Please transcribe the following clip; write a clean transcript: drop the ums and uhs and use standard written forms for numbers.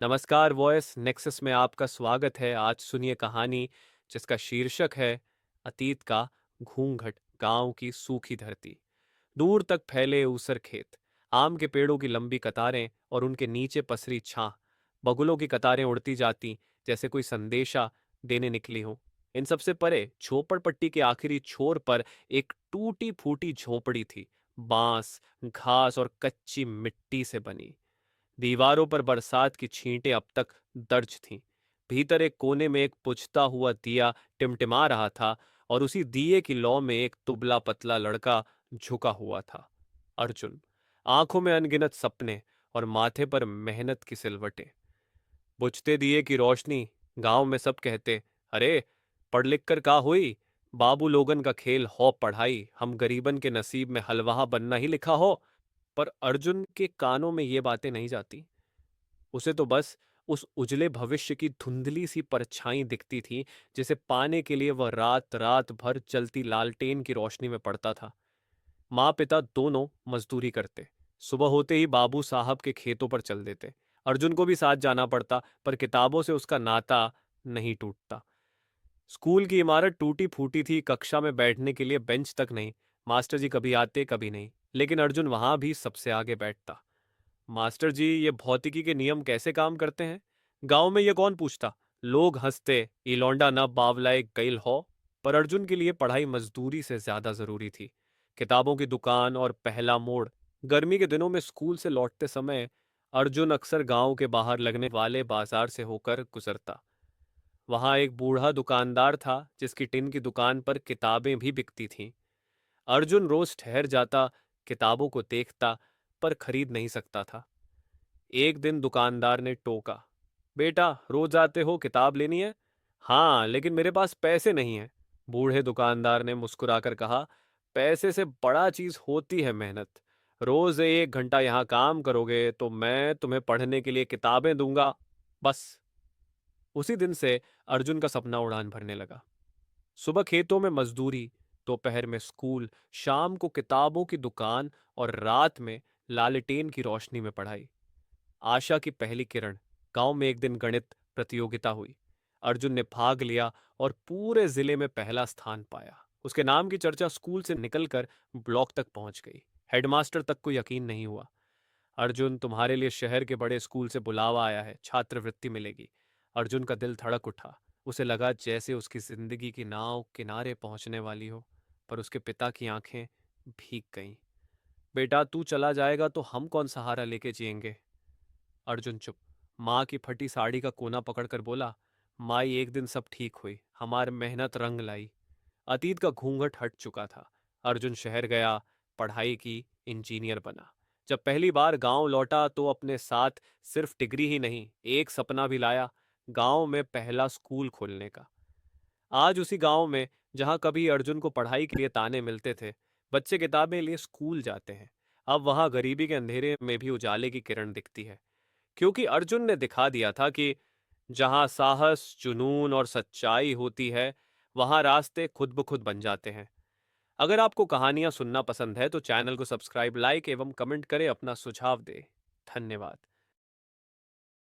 नमस्कार voice nexus में आपका स्वागत है। आज सुनिए कहानी जिसका शीर्षक है अतीत का घूंघट, गांव की सूखी धरती। दूर तक फैले ऊसर खेत, आम के पेड़ों की लंबी कतारें और उनके नीचे पसरी छां। बगुलों की कतारें उड़ती जाती जैसे कोई संदेशा देने निकली हो। इन सबसे परे झोपड़पट्टी के आखिरी छोर पर एक टूटी फूटी झोपड़ी थी, बांस, घास और कच्ची मिट्टी से बनी। दीवारों पर बरसात की छींटें अब तक दर्ज थीं। भीतर एक कोने में एक बुझता हुआ दिया टिमटिमा रहा था और उसी दिए की लौ में एक दुबला पतला लड़का झुका हुआ था। अर्जुन। आंखों में अनगिनत सपने और माथे पर मेहनत की सिलवटें। बुझते दिए की रोशनी। गांव में सब कहते, अरे पढ़ लिख कर का हुई, बाबू लोगन का खेल हो पढ़ाई, हम गरीबन के नसीब में हलवाहा बनना ही लिखा हो। पर अर्जुन के कानों में ये बातें नहीं जाती। उसे तो बस उस उजले भविष्य की धुंधली सी परछाई दिखती थी जिसे पाने के लिए वह रात रात भर जलती लालटेन की रोशनी में पड़ता था। माँ पिता दोनों मजदूरी करते। सुबह होते ही बाबू साहब के खेतों पर चल देते। अर्जुन को भी साथ जाना पड़ता, पर किताबों से उसका नाता नहीं टूटता। स्कूल की इमारत टूटी फूटी थी, कक्षा में बैठने के लिए बेंच तक नहीं। मास्टर जी कभी आते कभी नहीं, लेकिन अर्जुन वहां भी सबसे आगे बैठता। मास्टर जी, ये भौतिकी के नियम कैसे काम करते हैं? गांव में ये कौन पूछता? लोग हंसते, ई लौंडा न बावलाए गईल हो। पर अर्जुन के लिए पढ़ाई मजदूरी से ज्यादा जरूरी थी। किताबों की दुकान और पहला मोड़। गर्मी के दिनों में स्कूल से लौटते समय अर्जुन अक्सर गांव के बाहर लगने वाले बाजार से होकर गुजरता। वहां एक बूढ़ा दुकानदार था जिसकी टिन की दुकान पर किताबें भी बिकती थीं। अर्जुन रोज ठहर जाता, किताबों को देखता, पर खरीद नहीं सकता था। एक दिन दुकानदार ने टोका, बेटा रोज आते हो, किताब लेनी है? हाँ, लेकिन मेरे पास पैसे नहीं है। बूढ़े दुकानदार ने मुस्कुराकर कहा, पैसे से बड़ा चीज होती है मेहनत। रोज 1 घंटा यहाँ काम करोगे तो मैं तुम्हें पढ़ने के लिए किताबें दूंगा, बस। उसी दिन से अर्जुन का सपना उड़ान भरने लगा। सुबह खेतों में मजदूरी, दोपहर में स्कूल, शाम को किताबों की दुकान और रात में लालटेन की रोशनी में पढ़ाई। आशा की पहली किरण। गांव में एक दिन गणित प्रतियोगिता हुई। अर्जुन ने भाग लिया और पूरे जिले में पहला स्थान पाया। उसके नाम की चर्चा स्कूल से निकलकर ब्लॉक तक पहुंच गई। हेडमास्टर तक को यकीन नहीं हुआ। अर्जुन, तुम्हारे लिए शहर के बड़े स्कूल से बुलावा आया है, छात्रवृत्ति मिलेगी। अर्जुन का दिल धड़क उठा। उसे लगा जैसे उसकी जिंदगी की नाव किनारे पहुंचने वाली हो। पर उसके पिता की आंखें भीग गईं। बेटा तू चला जाएगा तो हम कौन सहारा लेके जिएंगे? अर्जुन चुप। माँ की फटी साड़ी का कोना पकड़कर बोला, माई एक दिन सब ठीक हुई, हमार मेहनत रंग लाई। अतीत का घूंघट हट चुका था। अर्जुन शहर गया, पढ़ाई की, इंजीनियर बना। जब पहली बार गांव लौटा तो अपने साथ सिर्फ डिग्री ही नहीं, एक सपना भी लाया, गांव में पहला स्कूल खोलने का। आज उसी गांव में जहां कभी अर्जुन को पढ़ाई के लिए ताने मिलते थे, बच्चे किताबें लिए स्कूल जाते हैं। अब वहां गरीबी के अंधेरे में भी उजाले की किरण दिखती है, क्योंकि अर्जुन ने दिखा दिया था कि जहां साहस, जुनून और सच्चाई होती है, वहां रास्ते खुद ब खुद बन जाते हैं। अगर आपको कहानियां सुनना पसंद है तो चैनल को सब्सक्राइब, लाइक एवं कमेंट करें, अपना सुझाव दें। धन्यवाद।